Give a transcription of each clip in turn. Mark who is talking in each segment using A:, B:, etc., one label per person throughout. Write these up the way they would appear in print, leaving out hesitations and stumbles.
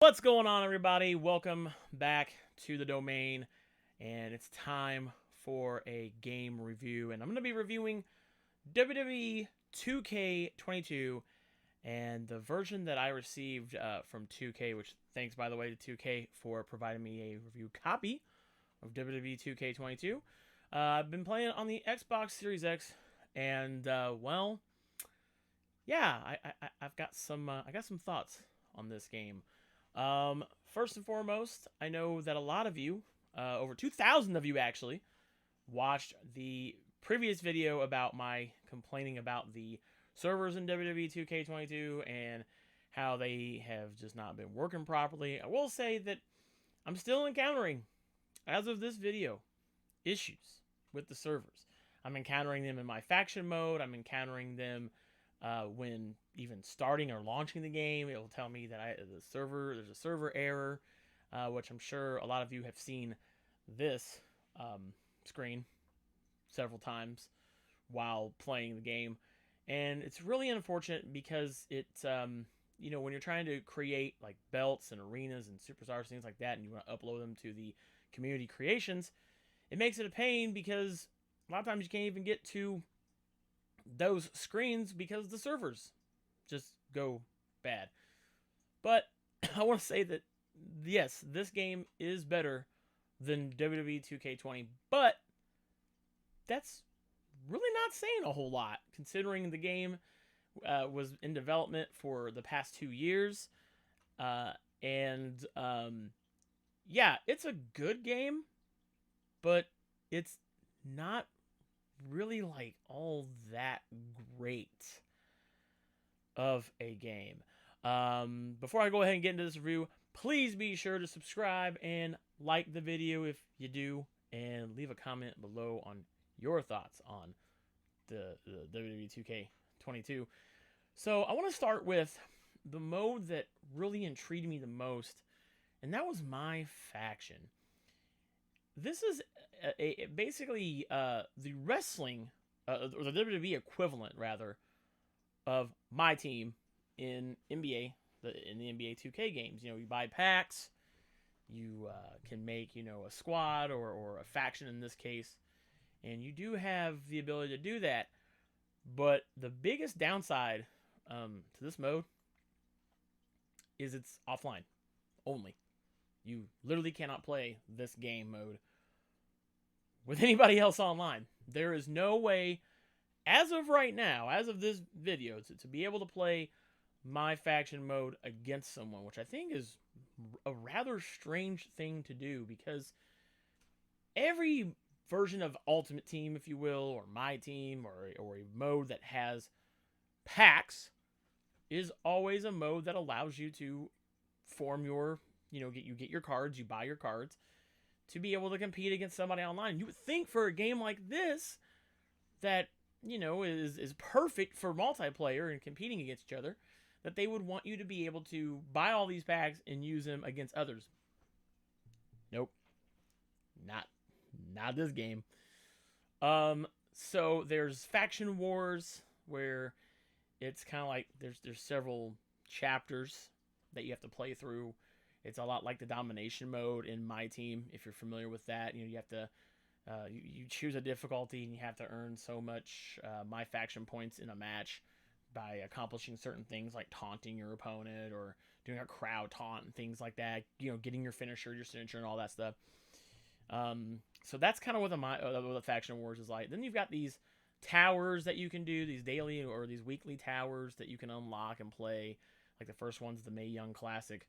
A: What's going on, everybody? Welcome back to the domain, and it's time for a game review. And I'm going to be reviewing WWE 2K22 and the version that I received from 2K, which thanks, by the way, to 2K for providing me a review copy of WWE 2K22. I've been playing on the Xbox Series X, and yeah, I've got some thoughts on this game. First and foremost, I know that a lot of you, over 2,000 of you actually, watched the previous video about my complaining about the servers in WWE 2K22 and how they have just not been working properly. I will say that I'm still encountering, as of this video, issues with the servers. I'm encountering them in my faction mode. I'm encountering them when even starting or launching the game. It will tell me that there's a server error, which I'm sure a lot of you have seen this screen several times while playing the game. And it's really unfortunate because when you're trying to create like belts and arenas and superstars, things like that, and you want to upload them to the community creations, it makes it a pain because a lot of times you can't even get to those screens because the servers just go bad. But I want to say that yes, this game is better than WWE 2K20, but that's really not saying a whole lot considering the game was in development for the past 2 years. And yeah, it's a good game, but it's not really like all that great of a game. Before I go ahead and get into this review, please be sure to subscribe and like the video if you do, and leave a comment below on your thoughts on the WWE 2K22. So I want to start with the mode that really intrigued me the most, and that was my faction. This is basically the wrestling, or the WWE equivalent, rather, of my team in NBA, in the NBA 2K games. You buy packs, you can make, a squad or a faction in this case, and you do have the ability to do that. But the biggest downside to this mode is it's offline only. You literally cannot play this game mode with anybody else online. There is no way, as of right now, as of this video, to be able to play my faction mode against someone, which I think is a rather strange thing to do because every version of Ultimate Team, if you will, or my team, or a mode that has packs, is always a mode that allows you to form your, get your cards, you buy your cards to be able to compete against somebody online. You would think for a game like this that, is perfect for multiplayer and competing against each other, that they would want you to be able to buy all these packs and use them against others. Nope. Not this game. So there's faction wars where it's kind of like there's several chapters that you have to play through. It's a lot like the domination mode in my team, if you're familiar with that. You have to you choose a difficulty and you have to earn so much my faction points in a match by accomplishing certain things like taunting your opponent or doing a crowd taunt and things like that. Getting your finisher, your signature, and all that stuff. So that's kind of what the faction wars is like. Then you've got these towers that you can do, these daily or these weekly towers that you can unlock and play. Like the first one's the Mae Young Classic,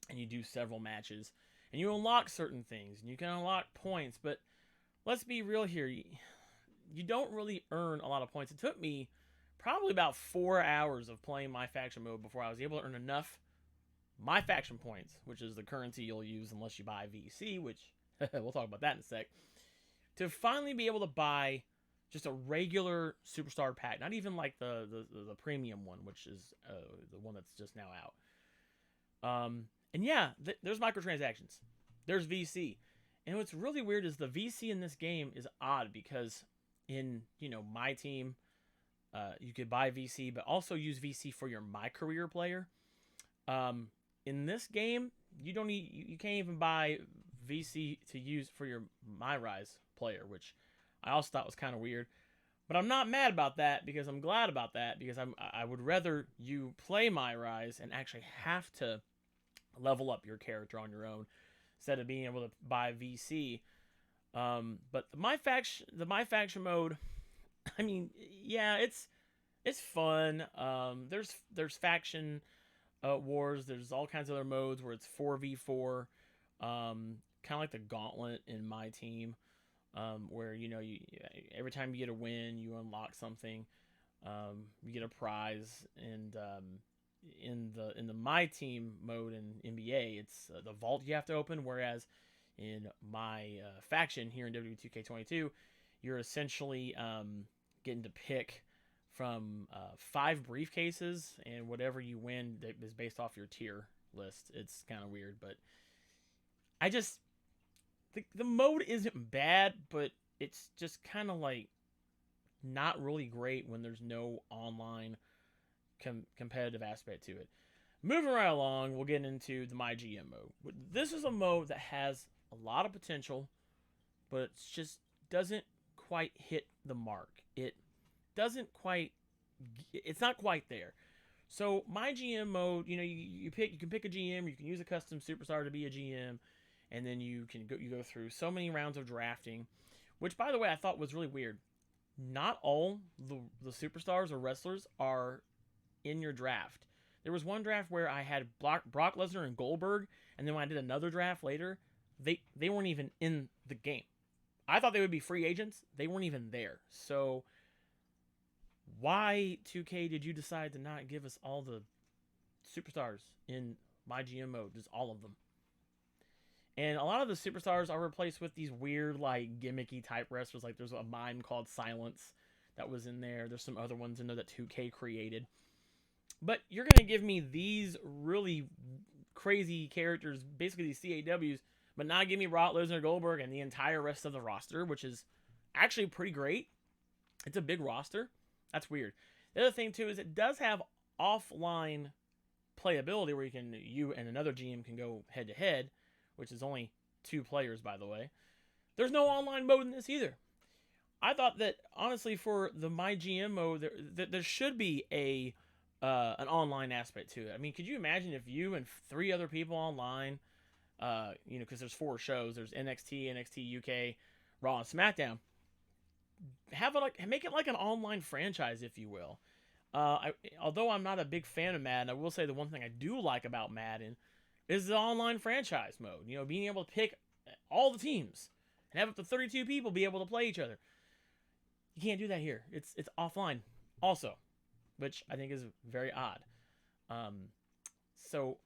A: and you do several matches, and you unlock certain things, and you can unlock points. But let's be real here, you don't really earn a lot of points. It took me probably about 4 hours of playing my faction mode before I was able to earn enough my faction points, which is the currency you'll use unless you buy VC, which we'll talk about that in a sec, to finally be able to buy just a regular superstar pack, not even like the premium one, which is the one that's just now out. And yeah, there's microtransactions, there's VC, and what's really weird is the VC in this game is odd because in my team, you could buy VC, but also use VC for your my career player. in this game, you can't even buy VC to use for your My Rise player, which I also thought was kind of weird. But I'm not mad about that because I'm glad about that because I would rather you play My Rise and actually have to level up your character on your own instead of being able to buy VC. But the My Faction mode, I mean, yeah, it's fun. There's faction wars. There's all kinds of other modes where it's 4v4, kind of like the gauntlet in my team, where you every time you get a win, you unlock something. You get a prize, and in the my team mode in NBA, it's the vault you have to open. Whereas in my faction here in W2K22, you're essentially getting to pick from 5 briefcases, and whatever you win that is based off your tier list. It's kind of weird, but I just the mode isn't bad, but it's just kind of like not really great when there's no online competitive aspect to it. Moving right along, we'll get into the My GM mode. This is a mode that has a lot of potential, but it just doesn't quite hit the mark. It's not quite there. So My GM mode, you can pick a GM, you can use a custom superstar to be a GM, and then you go through so many rounds of drafting, which, by the way, I thought was really weird. Not all the superstars or wrestlers are in your draft. There was one draft where I had Brock Lesnar and Goldberg, and then when I did another draft later, they weren't even in the game. I thought they would be free agents. They weren't even there. So why, 2K, did you decide to not give us all the superstars in My GM mode? Just all of them. And a lot of the superstars are replaced with these weird, like, gimmicky type wrestlers. Like, there's a mime called Silence that was in there. There's some other ones in there that 2K created. But you're going to give me these really crazy characters, basically these CAWs, but not give me Brock Lesnar, Goldberg, and the entire rest of the roster, which is actually pretty great. It's a big roster. That's weird. The other thing, too, is it does have offline playability where you and another GM can go head-to-head, which is only 2 players, by the way. There's no online mode in this either. I thought that, honestly, for the My GM mode, there should be an online aspect to it. I mean, could you imagine if you and 3 other people online, because there's 4 shows, there's NXT, NXT UK, Raw, and SmackDown, make it like an online franchise, if you will. Although I'm not a big fan of Madden, I will say the one thing I do like about Madden is the online franchise mode. Being able to pick all the teams and have up to 32 people be able to play each other. You can't do that here. It's offline also, which I think is very odd. So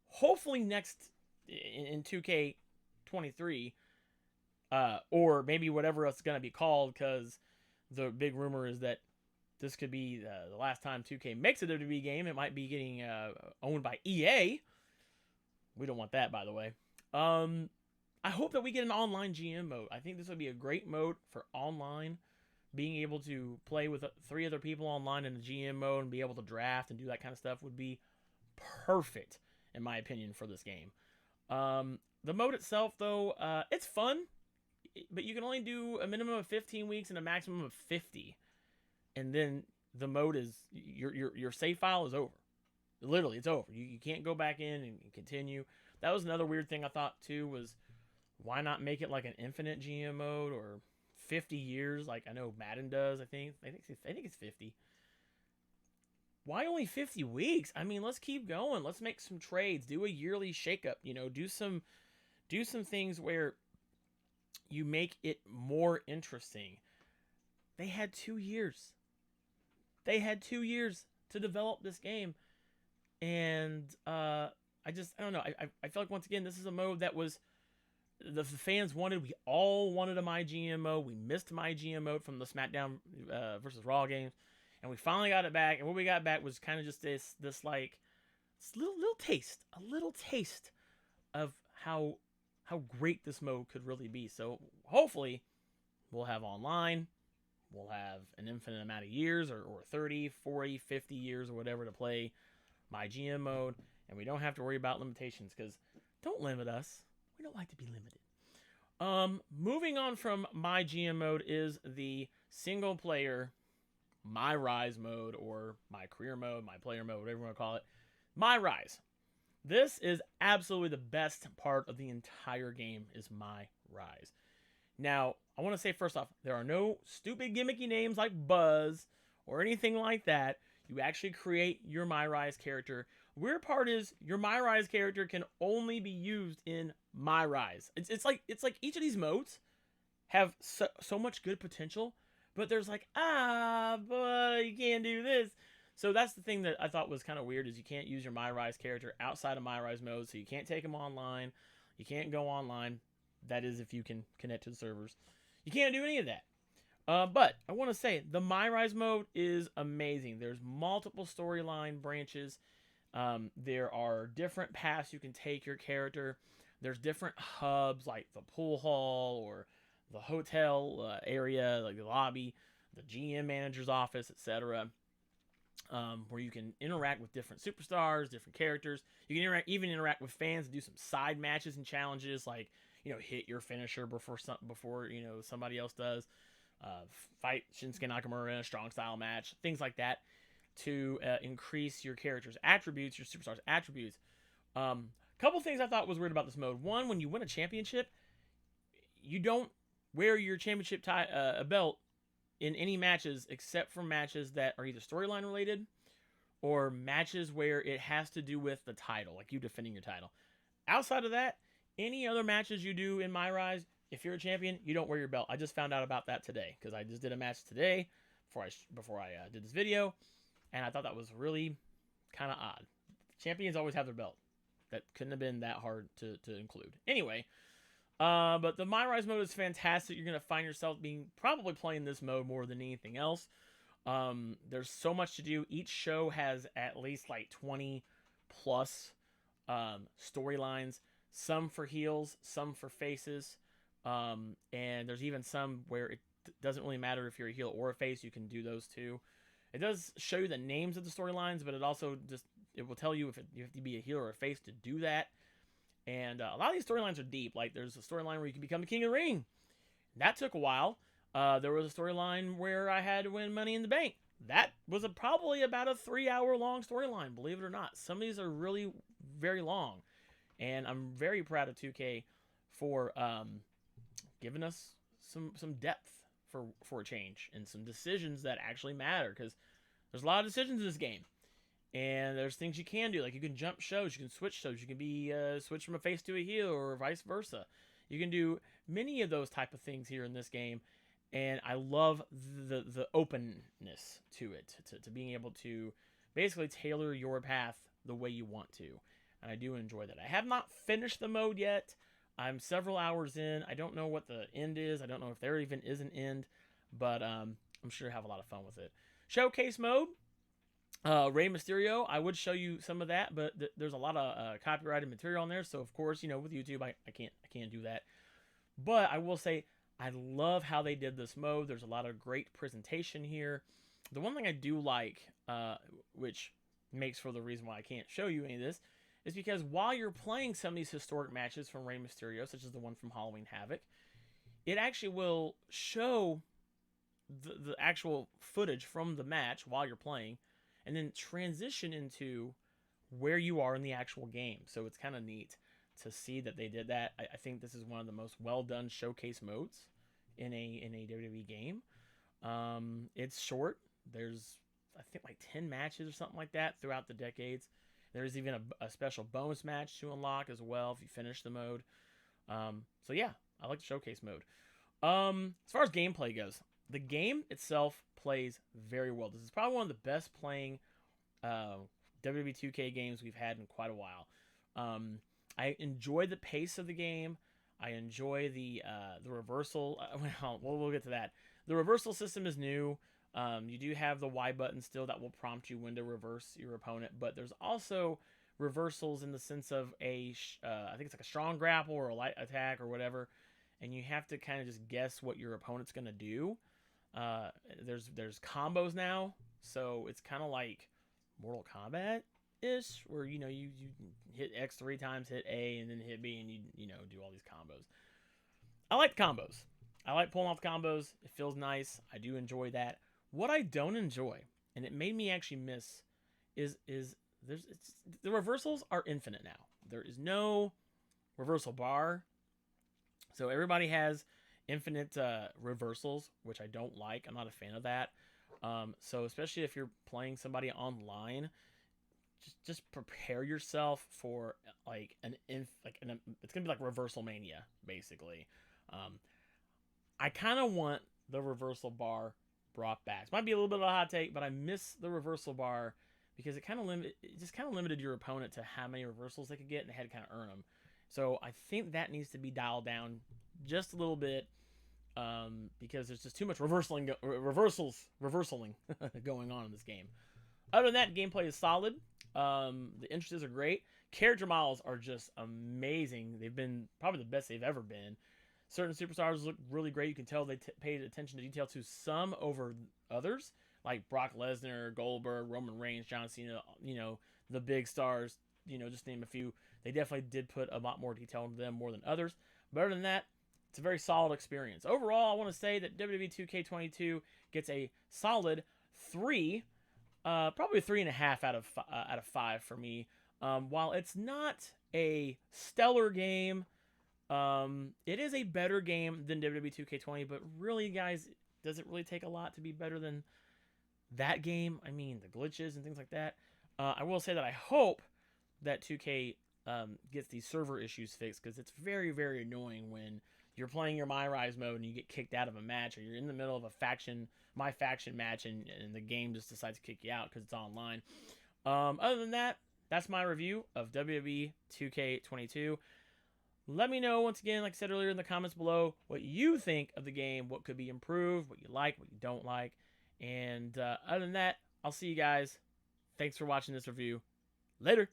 A: hopefully next in 2K23, or maybe whatever it's going to be called, because the big rumor is that this could be the last time 2K makes a WWE game. It might be getting owned by EA. We don't want that, by the way. I hope that we get an online GM mode. I think this would be a great mode for online. Being able to play with 3 other people online in the GM mode and be able to draft and do that kind of stuff would be perfect, in my opinion, for this game. The mode itself, though, it's fun, but you can only do a minimum of 15 weeks and a maximum of 50. And then the mode is, your save file is over. Literally, it's over. You can't go back in and continue. That was another weird thing I thought, too, was why not make it like an infinite GM mode or 50 years like I know Madden does, I think it's 50. Why only 50 weeks? I mean, let's keep going. Let's make some trades. Do a yearly shakeup. Do some things where you make it more interesting. They had 2 years. They had 2 years to develop this game. And I don't know. I feel like, once again, this is a mode that was the fans wanted. We all wanted a My GM mode. We missed My GM mode from the SmackDown versus Raw games, and we finally got it back. And what we got back was kind of just this like little taste, a little taste of how great this mode could really be. So hopefully we'll have online. We'll have an infinite amount of years, or 30, 40, 50 years or whatever to play My GM mode. and we don't have to worry about limitations, because don't limit us. We don't like to be limited. Moving on from my GM mode is the single player My Rise mode, or my career mode, my player mode, whatever you want to call it. My Rise. This is absolutely the best part of the entire game, is My Rise. Now, I want to say first off, there are no stupid gimmicky names like Buzz or anything like that. You actually create your My Rise character. Weird part is your My Rise character can only be used in My Rise. It's like each of these modes have so much good potential, but there's like, but you can't do this. So that's the thing that I thought was kind of weird, is you can't use your My Rise character outside of My Rise mode, so you can't take them online. You can't go online. That is if you can connect to the servers. You can't do any of that. But I want to say the My Rise mode is amazing. There's multiple storyline branches. There are different paths you can take your character. There's different hubs like the pool hall or the hotel area, like the lobby, the GM manager's office, etc. Where you can interact with different superstars, different characters. You can even interact with fans and do some side matches and challenges, like hit your finisher before somebody else does. Fight Shinsuke Nakamura in a strong style match, things like that, to increase your character's attributes, your superstar's attributes. Couple things I thought was weird about this mode. One, when you win a championship, you don't wear your championship belt in any matches except for matches that are either storyline related or matches where it has to do with the title, like you defending your title. Outside of that, any other matches you do in My Rise, if you're a champion, you don't wear your belt. I just found out about that today, because I just did a match today before I did this video, and I thought that was really kind of odd. Champions always have their belt. That couldn't have been that hard to include. Anyway, but the My Rise mode is fantastic. You're going to find yourself probably playing this mode more than anything else. There's so much to do. Each show has at least like 20 plus storylines. Some for heels, some for faces. And there's even some where it doesn't really matter if you're a heel or a face. You can do those too. It does show you the names of the storylines, but it will tell you if you have to be a heel or a face to do that. And a lot of these storylines are deep. Like, there's a storyline where you can become the king of the ring. That took a while. There was a storyline where I had to win Money in the Bank. That was probably about a 3-hour long storyline, believe it or not. Some of these are really very long. And I'm very proud of 2K for giving us some depth for a change, and some decisions that actually matter, because there's a lot of decisions in this game. And there's things you can do, like you can jump shows, you can switch shows, you can be switch from a face to a heel, or vice versa. You can do many of those type of things here in this game, and I love the openness to it, to being able to basically tailor your path the way you want to. And I do enjoy that. I have not finished the mode yet. I'm several hours in. I don't know what the end is. I don't know if there even is an end, but I'm sure I have a lot of fun with it. Showcase mode. Rey Mysterio, I would show you some of that, but there's a lot of copyrighted material on there, so of course, with YouTube, I can't do that. But I will say, I love how they did this mode. There's a lot of great presentation here. The one thing I do like, which makes for the reason why I can't show you any of this, is because while you're playing some of these historic matches from Rey Mysterio, such as the one from Halloween Havoc, it actually will show the actual footage from the match while you're playing, and then transition into where you are in the actual game. So it's kind of neat to see that they did that. I think this is one of the most well-done showcase modes in a WWE game. It's short. There's, I think, like 10 matches or something like that throughout the decades. There's even a special bonus match to unlock as well if you finish the mode. So yeah, I like the showcase mode. As far as gameplay goes, the game itself plays very well. This is probably one of the best playing WWE 2K games we've had in quite a while. I enjoy the pace of the game. I enjoy the reversal. We'll get to that. The reversal system is new. You do have the Y button still that will prompt you when to reverse your opponent, but there's also reversals in the sense of I think it's like a strong grapple or a light attack or whatever, and you have to kind of just guess what your opponent's gonna do. There's combos now, so it's kind of like Mortal Kombat ish, where you hit X 3 times, hit A, and then hit B, and you do all these combos. I like combos. I like pulling off combos. It feels nice. I do enjoy that. What I don't enjoy, and it made me actually miss, is the reversals are infinite now. There is no reversal bar, so everybody has infinite reversals, which I don't like. I'm not a fan of that. So especially if you're playing somebody online, just prepare yourself for like it's gonna be like reversal mania basically. Um, I kind of want the reversal bar brought back. It might be a little bit of a hot take, but I miss the reversal bar because it just kind of limited your opponent to how many reversals they could get, and they had to kind of earn them. So I think that needs to be dialed down just a little bit, because there's just too much reversaling going on in this game. Other than that, gameplay is solid. The entrances are great. Character models are just amazing. They've been probably the best they've ever been. Certain superstars look really great. You can tell they paid attention to detail to some over others, like Brock Lesnar, Goldberg, Roman Reigns, John Cena. The big stars. Just name a few. They definitely did put a lot more detail into them more than others. But other than that, it's a very solid experience. Overall, I want to say that WWE 2K22 gets a solid 3, probably 3.5 out of 5 for me. While it's not a stellar game, it is a better game than WWE 2K20. But really, guys, does it really take a lot to be better than that game? I mean, the glitches and things like that. I will say that I hope that 2K gets these server issues fixed, because it's very, very annoying when you're playing your My Rise mode and you get kicked out of a match, or you're in the middle of my faction match, and the game just decides to kick you out because it's online. Other than that, that's my review of WWE 2K22. Let me know, once again, like I said earlier, in the comments below, what you think of the game, what could be improved, what you like, what you don't like. And other than that, I'll see you guys. Thanks for watching this review. Later.